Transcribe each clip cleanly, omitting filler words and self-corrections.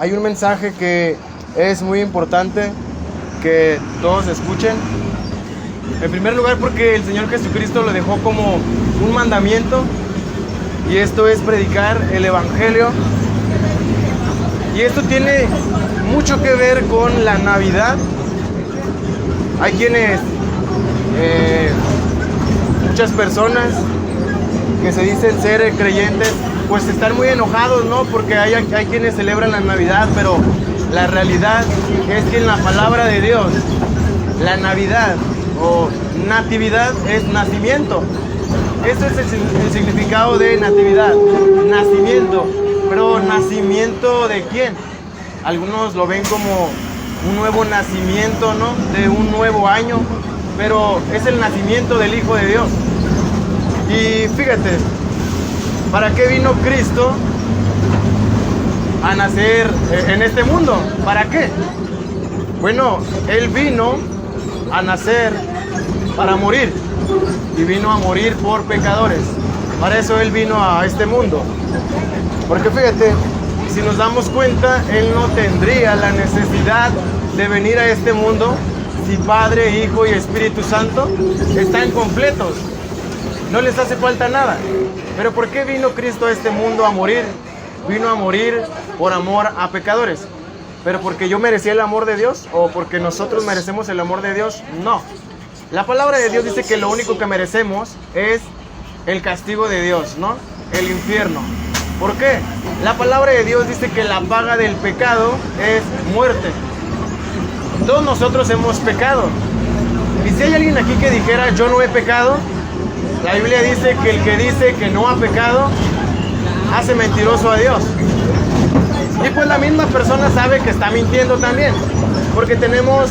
hay un mensaje que es muy importante que todos escuchen. En primer lugar, porque el Señor Jesucristo lo dejó como un mandamiento, y esto es predicar el Evangelio. Y esto tiene mucho que ver con la Navidad. Hay quienes, muchas personas que se dicen ser creyentes, pues están muy enojados, ¿no? Porque hay quienes celebran la Navidad, pero la realidad es que en la palabra de Dios, la Navidad o natividad es nacimiento. Eso es el significado de natividad, nacimiento. Pero ¿nacimiento de quién? Algunos lo ven como un nuevo nacimiento, ¿no? De un nuevo año, pero es el nacimiento del Hijo de Dios. Y fíjate, ¿para qué vino Cristo a nacer en este mundo? ¿Para qué? Bueno, Él vino a nacer para morir, y vino a morir por pecadores. Para eso Él vino a este mundo. Porque fíjate, si nos damos cuenta, Él no tendría la necesidad de venir a este mundo si Padre, Hijo y Espíritu Santo están completos. No les hace falta nada. Pero ¿por qué vino Cristo a este mundo a morir? Vino a morir por amor a pecadores. ¿Pero porque yo merecía el amor de Dios? ¿O porque nosotros merecemos el amor de Dios? No. La palabra de Dios dice que lo único que merecemos es el castigo de Dios, ¿no? El infierno. ¿Por qué? La palabra de Dios dice que la paga del pecado es muerte. Todos nosotros hemos pecado. Y si hay alguien aquí que dijera yo no he pecado, la Biblia dice que el que dice que no ha pecado hace mentiroso a Dios. Y pues la misma persona sabe que está mintiendo también, porque tenemos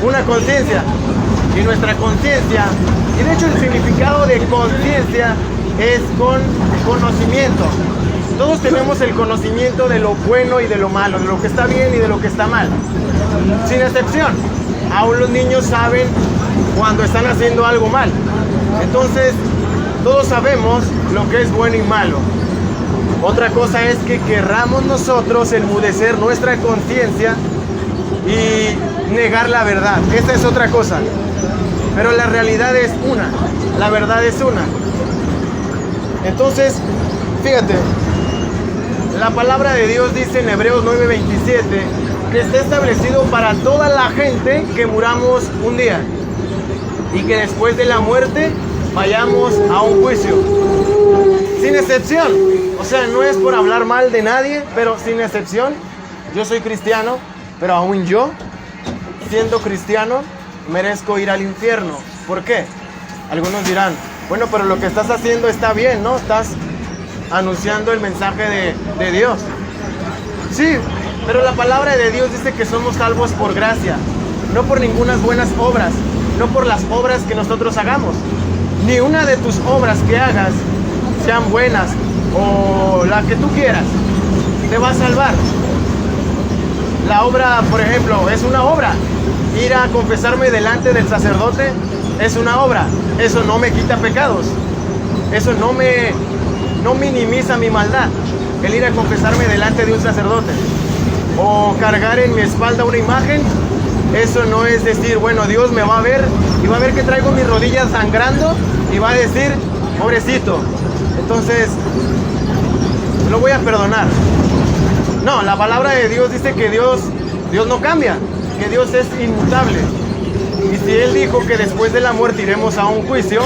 una conciencia. Y nuestra conciencia, y de hecho el significado de conciencia es con conocimiento. Todos tenemos el conocimiento de lo bueno y de lo malo, de lo que está bien y de lo que está mal, sin excepción. Aún los niños saben cuando están haciendo algo mal. Entonces, todos sabemos lo que es bueno y malo. Otra cosa es que querramos nosotros enmudecer nuestra conciencia y negar la verdad. Esa es otra cosa. Pero la realidad es una, la verdad es una. Entonces, fíjate, la palabra de Dios dice en Hebreos 9:27 que está establecido para toda la gente que muramos un día y que después de la muerte vayamos a un juicio. Sin excepción. O sea, no es por hablar mal de nadie, pero sin excepción. Yo soy cristiano, pero aún yo, siendo cristiano, merezco ir al infierno. ¿Por qué? Algunos dirán, bueno, pero lo que estás haciendo está bien, ¿no? Estás anunciando el mensaje de Dios. Sí, pero la palabra de Dios dice que somos salvos por gracia, no por ninguna buenas obras, no por las obras que nosotros hagamos. Ni una de tus obras que hagas, sean buenas o la que tú quieras, te va a salvar. La obra, por ejemplo, es una obra. Ir a confesarme delante del sacerdote es una obra. Eso no me quita pecados. Eso no minimiza mi maldad. El ir a confesarme delante de un sacerdote o cargar en mi espalda una imagen, eso no es decir, bueno, Dios me va a ver y va a ver que traigo mis rodillas sangrando y va a decir, pobrecito, entonces lo voy a perdonar. No, la palabra de Dios dice que Dios no cambia, que Dios es inmutable. Y si Él dijo que después de la muerte iremos a un juicio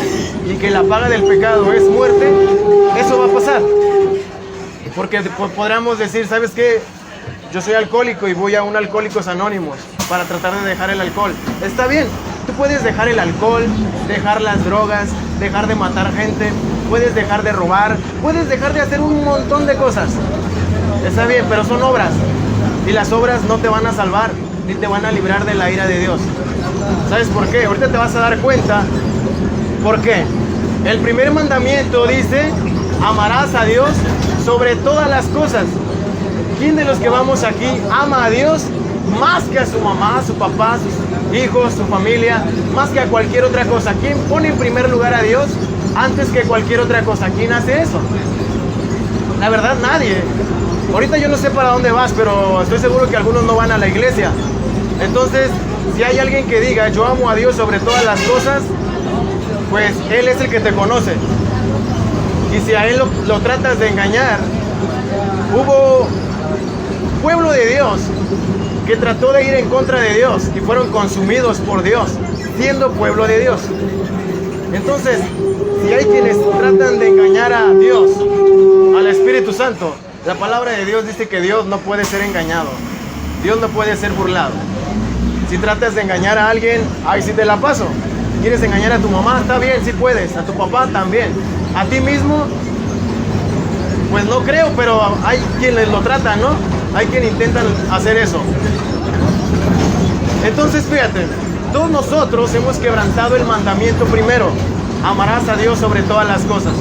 y que la paga del pecado es muerte, eso va a pasar. Porque podríamos decir, ¿sabes qué? Yo soy alcohólico y voy a un Alcohólicos Anónimos para tratar de dejar el alcohol. Está bien, tú puedes dejar el alcohol, dejar las drogas, dejar de matar gente, puedes dejar de robar, puedes dejar de hacer un montón de cosas. Está bien, pero son obras. Y las obras no te van a salvar, ni te van a librar de la ira de Dios. ¿Sabes por qué? Ahorita te vas a dar cuenta. ¿Por qué? El primer mandamiento dice, amarás a Dios sobre todas las cosas. ¿Quién de los que vamos aquí ama a Dios más que a su mamá, a su papá, a sus hijos, su familia, más que a cualquier otra cosa? ¿Quién pone en primer lugar a Dios antes que cualquier otra cosa? ¿Quién hace eso? La verdad, nadie. Ahorita yo no sé para dónde vas, pero estoy seguro que algunos no van a la iglesia. Entonces, si hay alguien que diga, yo amo a Dios sobre todas las cosas, pues Él es el que te conoce. Y si a Él lo tratas de engañar, hubo pueblo de Dios que trató de ir en contra de Dios y fueron consumidos por Dios, siendo pueblo de Dios. Entonces, si hay quienes tratan de engañar a Dios, al Espíritu Santo, la palabra de Dios dice que Dios no puede ser engañado. Dios no puede ser burlado. Si tratas de engañar a alguien, ahí sí te la paso. ¿Quieres engañar a tu mamá? Está bien, sí puedes. A tu papá también. A ti mismo, pues no creo, pero hay quienes lo tratan, ¿no? Hay quienes intentan hacer eso. Entonces, fíjate, todos nosotros hemos quebrantado el mandamiento primero. Amarás a Dios sobre todas las cosas.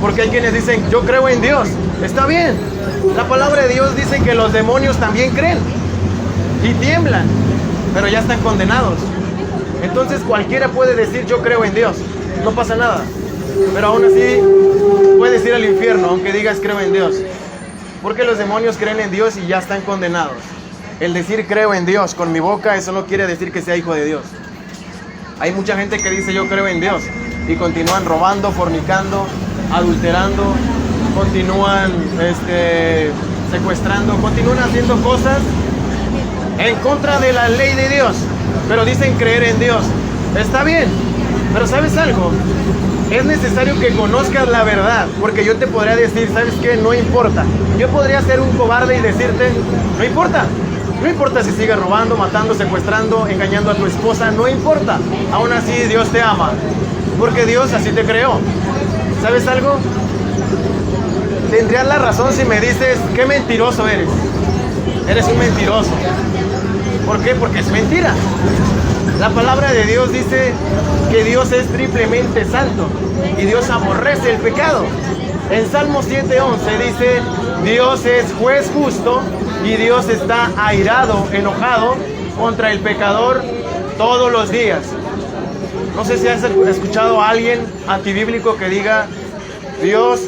Porque hay quienes dicen, yo creo en Dios. Está bien. La palabra de Dios dice que los demonios también creen y tiemblan, pero ya están condenados. Entonces cualquiera puede decir, yo creo en Dios. No pasa nada. Pero aún así puedes ir al infierno, aunque digas creo en Dios. Porque los demonios creen en Dios y ya están condenados. El decir creo en Dios con mi boca, eso no quiere decir que sea hijo de Dios. Hay mucha gente que dice yo creo en Dios y continúan robando, fornicando, adulterando, continúan secuestrando, continúan haciendo cosas en contra de la ley de Dios, pero dicen creer en Dios. Está bien, pero ¿sabes algo? Es necesario que conozcas la verdad, porque yo te podría decir, ¿sabes qué? No importa. Yo podría ser un cobarde y decirte, no importa. No importa si sigues robando, matando, secuestrando, engañando a tu esposa, no importa. Aún así Dios te ama, porque Dios así te creó. ¿Sabes algo? Tendrías la razón si me dices, qué mentiroso eres. Eres un mentiroso. ¿Por qué? Porque es mentira. La palabra de Dios dice que Dios es triplemente santo y Dios aborrece el pecado. En Salmo 7:11 dice, Dios es juez justo y Dios está airado, enojado contra el pecador todos los días. No sé si has escuchado a alguien antibíblico que diga, Dios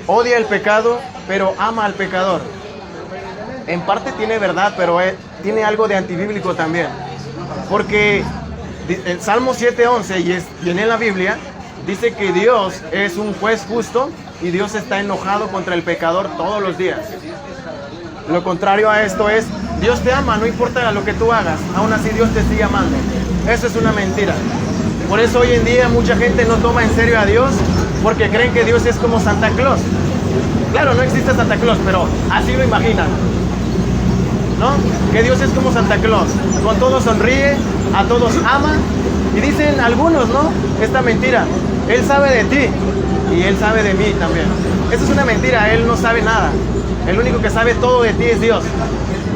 odia el pecado, pero ama al pecador. En parte tiene verdad, pero tiene algo de antibíblico también. Porque el Salmo 7:11 y en la Biblia dice que Dios es un juez justo y Dios está enojado contra el pecador todos los días. Lo contrario a esto es, Dios te ama, no importa lo que tú hagas, aún así Dios te sigue amando. Eso es una mentira. Por eso hoy en día mucha gente no toma en serio a Dios porque creen que Dios es como Santa Claus. Claro, no existe Santa Claus, pero así lo imaginan, ¿no? Que Dios es como Santa Claus, con todos sonríe, a todos ama. Y dicen algunos, ¿no? Esta mentira, Él sabe de ti y Él sabe de mí también. Eso es una mentira, Él no sabe nada. El único que sabe todo de ti es Dios,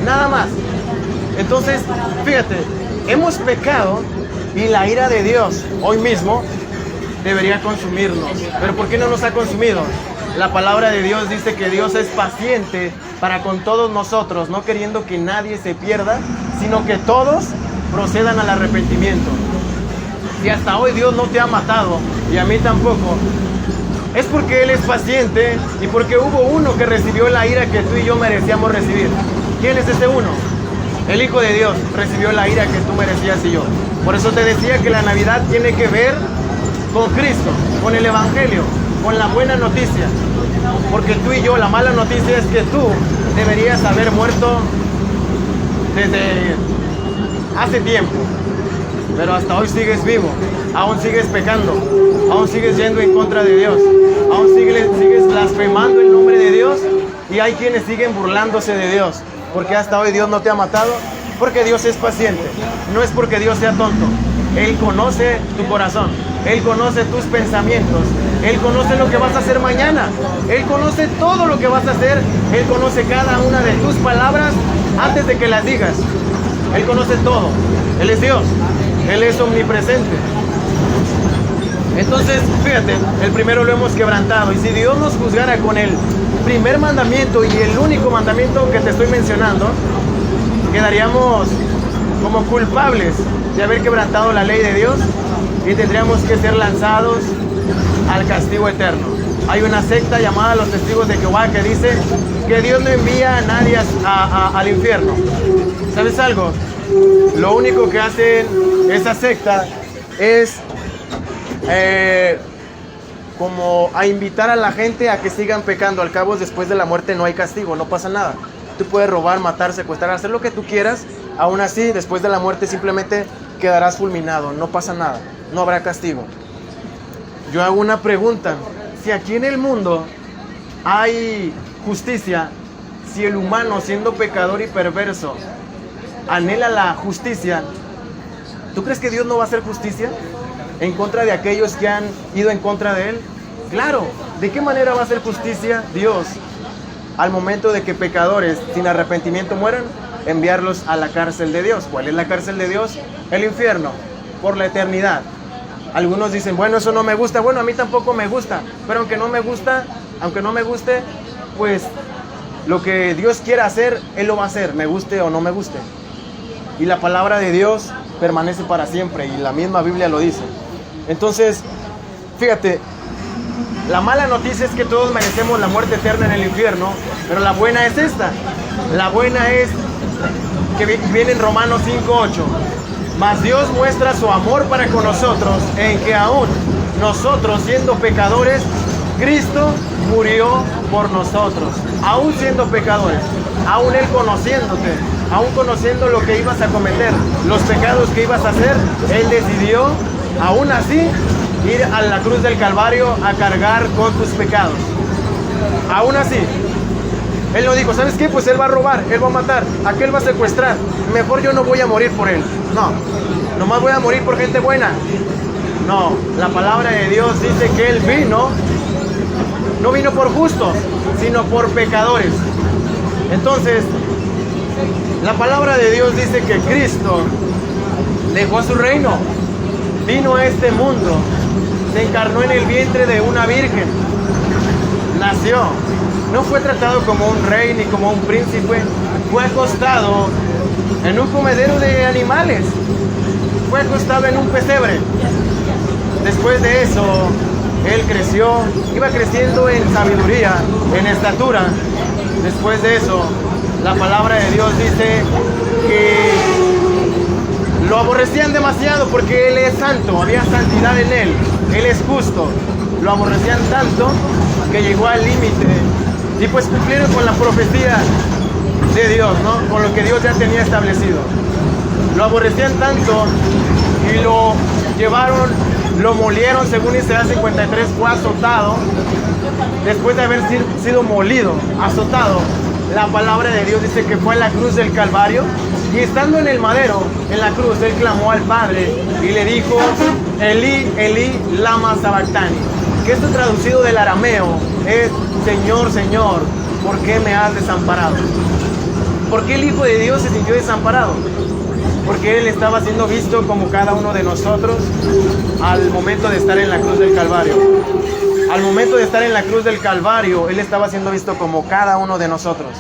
nada más. Entonces, fíjate, hemos pecado y la ira de Dios hoy mismo debería consumirnos. ¿Pero por qué no nos ha consumido? La palabra de Dios dice que Dios es paciente para con todos nosotros, no queriendo que nadie se pierda, sino que todos procedan al arrepentimiento. Si hasta hoy Dios no te ha matado, y a mí tampoco, es porque Él es paciente y porque hubo uno que recibió la ira que tú y yo merecíamos recibir. ¿Quién es ese uno? El Hijo de Dios recibió la ira que tú merecías y yo. Por eso te decía que la Navidad tiene que ver con Cristo, con el Evangelio, con la buena noticia. Porque tú y yo, la mala noticia es que tú deberías haber muerto desde hace tiempo. Pero hasta hoy sigues vivo, aún sigues pecando, aún sigues yendo en contra de Dios, aún sigues blasfemando el nombre de Dios y hay quienes siguen burlándose de Dios. Porque hasta hoy Dios no te ha matado, porque Dios es paciente, no es porque Dios sea tonto. Él conoce tu corazón, Él conoce tus pensamientos, Él conoce lo que vas a hacer mañana, Él conoce todo lo que vas a hacer, Él conoce cada una de tus palabras antes de que las digas. Él conoce todo, Él es Dios, Él es omnipresente. Entonces, fíjate, el primero lo hemos quebrantado. Y si Dios nos juzgara con el primer mandamiento y el único mandamiento que te estoy mencionando, quedaríamos como culpables de haber quebrantado la ley de Dios y tendríamos que ser lanzados al castigo eterno. Hay una secta llamada los Testigos de Jehová que dice que Dios no envía a nadie al infierno. ¿Sabes algo? Lo único que hacen esa secta es como a invitar a la gente a que sigan pecando. Al cabo, después de la muerte no hay castigo, no pasa nada. Tú puedes robar, matar, secuestrar, hacer lo que tú quieras. Aún así, después de la muerte simplemente quedarás fulminado, no pasa nada, no habrá castigo. Yo hago una pregunta: si aquí en el mundo hay justicia, si el humano, siendo pecador y perverso, anhela la justicia, ¿tú crees que Dios no va a hacer justicia en contra de aquellos que han ido en contra de Él? Claro. ¿De qué manera va a hacer justicia Dios al momento de que pecadores sin arrepentimiento mueran? Enviarlos a la cárcel de Dios. ¿Cuál es la cárcel de Dios? El infierno, por la eternidad. Algunos dicen, bueno, eso no me gusta. Bueno, a mí tampoco me gusta, pero aunque no me guste, pues lo que Dios quiera hacer, Él lo va a hacer, me guste o no me guste. Y la palabra de Dios permanece para siempre, y la misma Biblia lo dice. Entonces, fíjate, la mala noticia es que todos merecemos la muerte eterna en el infierno, pero la buena es esta. La buena es que viene en Romanos 5:8. Mas Dios muestra su amor para con nosotros en que aún nosotros, siendo pecadores, Cristo murió por nosotros. Aún siendo pecadores, aún Él conociéndote, aún conociendo lo que ibas a cometer, los pecados que ibas a hacer, Él decidió, aún así, ir a la cruz del Calvario a cargar con tus pecados. Aún así, Él no dijo, ¿sabes qué? Pues Él va a robar, Él va a matar, aquel va a secuestrar, mejor yo no voy a morir por Él. No, nomás voy a morir por gente buena. No, la palabra de Dios dice que Él vino, no vino por justos, sino por pecadores. Entonces, la palabra de Dios dice que Cristo dejó su reino, vino a este mundo, se encarnó en el vientre de una virgen, nació, no fue tratado como un rey ni como un príncipe, fue acostado en un comedero de animales, fue acostado en un pesebre. Después de eso, Él creció, iba creciendo en sabiduría, en estatura. Después de eso, la palabra de Dios dice que lo aborrecían demasiado porque Él es santo, había santidad en Él, Él es justo. Lo aborrecían tanto que llegó al límite y pues cumplieron con la profecía de Dios, ¿no? Con lo que Dios ya tenía establecido. Lo aborrecían tanto y lo llevaron, lo molieron, según Isaías 53, fue azotado. Después de haber sido molido, azotado, la palabra de Dios dice que fue a la cruz del Calvario, y estando en el madero, en la cruz, Él clamó al Padre y le dijo, Elí, Elí, lama sabactani, que esto traducido del arameo es, Señor, Señor, ¿por qué me has desamparado? ¿Por qué el Hijo de Dios se sintió desamparado? Porque Él estaba siendo visto como cada uno de nosotros al momento de estar en la cruz del Calvario. Al momento de estar en la cruz del Calvario, Él estaba siendo visto como cada uno de nosotros,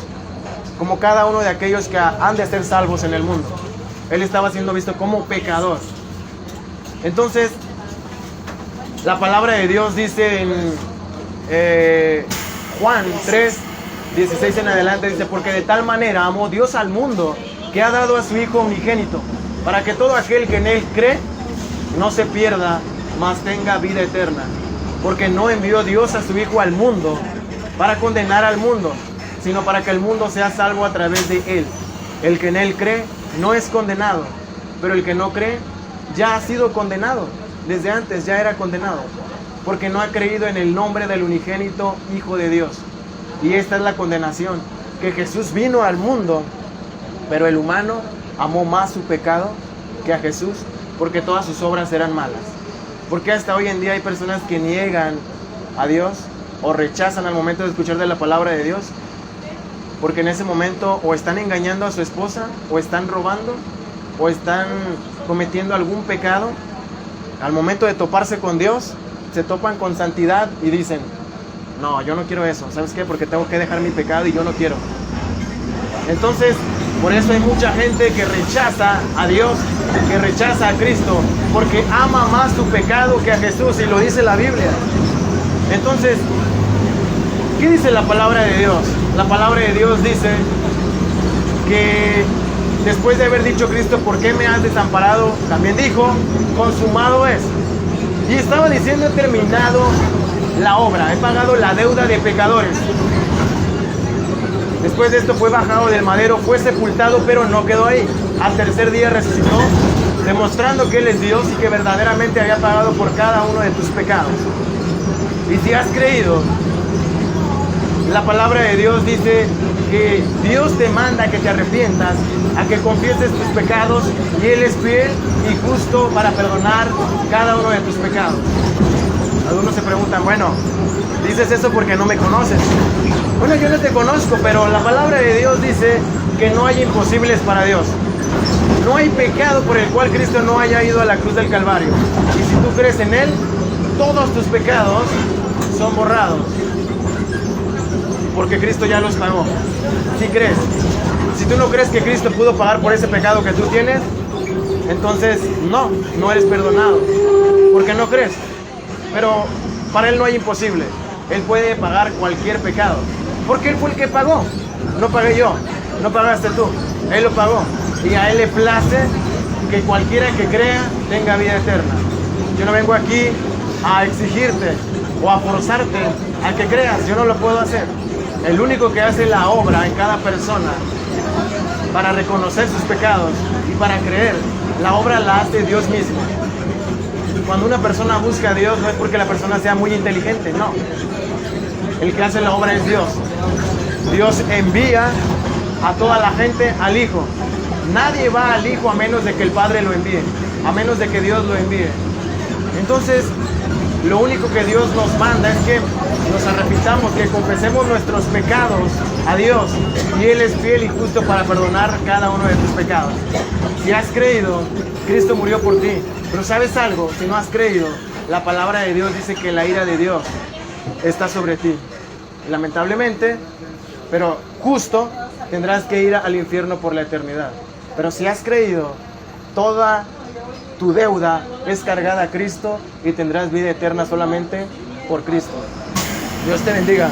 como cada uno de aquellos que han de ser salvos en el mundo. Él estaba siendo visto como pecador. Entonces, la palabra de Dios dice en Juan 3, 16 en adelante, dice, porque de tal manera amó Dios al mundo, que ha dado a su Hijo unigénito, para que todo aquel que en Él cree no se pierda, mas tenga vida eterna. Porque no envió Dios a su Hijo al mundo para condenar al mundo, sino para que el mundo sea salvo a través de Él. El que en Él cree no es condenado, pero el que no cree ya ha sido condenado. Desde antes ya era condenado, porque no ha creído en el nombre del unigénito Hijo de Dios. Y esta es la condenación, que Jesús vino al mundo, pero el humano amó más su pecado que a Jesús, porque todas sus obras eran malas. Porque hasta hoy en día hay personas que niegan a Dios o rechazan al momento de escuchar de la palabra de Dios, porque en ese momento o están engañando a su esposa, o están robando, o están cometiendo algún pecado. Al momento de toparse con Dios, se topan con santidad y dicen, no, yo no quiero eso, ¿sabes qué? Porque tengo que dejar mi pecado y yo no quiero. Entonces, por eso hay mucha gente que rechaza a Dios, que rechaza a Cristo, porque ama más su pecado que a Jesús, y lo dice la Biblia. Entonces, ¿Qué dice la palabra de Dios? La palabra de Dios dice que después de haber dicho Cristo, ¿por qué me has desamparado? También dijo, consumado es. Y estaba diciendo, he terminado la obra, he pagado la deuda de pecadores. Después de esto fue bajado del madero, fue sepultado, pero no quedó ahí. Al tercer día resucitó, demostrando que Él es Dios y que verdaderamente había pagado por cada uno de tus pecados. Y si has creído, la palabra de Dios dice que Dios te manda a que te arrepientas, a que confieses tus pecados, y Él es fiel y justo para perdonar cada uno de tus pecados. Algunos se preguntan, bueno, dices eso porque no me conoces. Bueno, yo no te conozco, pero la palabra de Dios dice que no hay imposibles para Dios. No hay pecado por el cual Cristo no haya ido a la cruz del Calvario. Y si tú crees en Él, todos tus pecados son borrados, porque Cristo ya los pagó. Si crees, si tú no crees que Cristo pudo pagar por ese pecado que tú tienes, entonces no eres perdonado, porque no crees. Pero para Él no hay imposible. Él puede pagar cualquier pecado, porque Él fue el que pagó. No pagué yo, no pagaste tú, Él lo pagó. Y a Él le place que cualquiera que crea tenga vida eterna. Yo no vengo aquí a exigirte o a forzarte a que creas, yo no lo puedo hacer. El único que hace la obra en cada persona para reconocer sus pecados y para creer, la obra la hace Dios mismo. Cuando una persona busca a Dios, no es porque la persona sea muy inteligente, no. El que hace la obra es Dios. Dios envía a toda la gente al Hijo. Nadie va al Hijo a menos de que el Padre lo envíe, a menos de que Dios lo envíe. Entonces, lo único que Dios nos manda es que nos arrepintamos, que confesemos nuestros pecados a Dios, y Él es fiel y justo para perdonar cada uno de tus pecados. Si has creído, Cristo murió por ti. Pero ¿sabes algo? Si no has creído, la palabra de Dios dice que la ira de Dios está sobre ti. Lamentablemente, pero justo, tendrás que ir al infierno por la eternidad. Pero si has creído, toda tu deuda es cargada a Cristo y tendrás vida eterna solamente por Cristo. Dios te bendiga.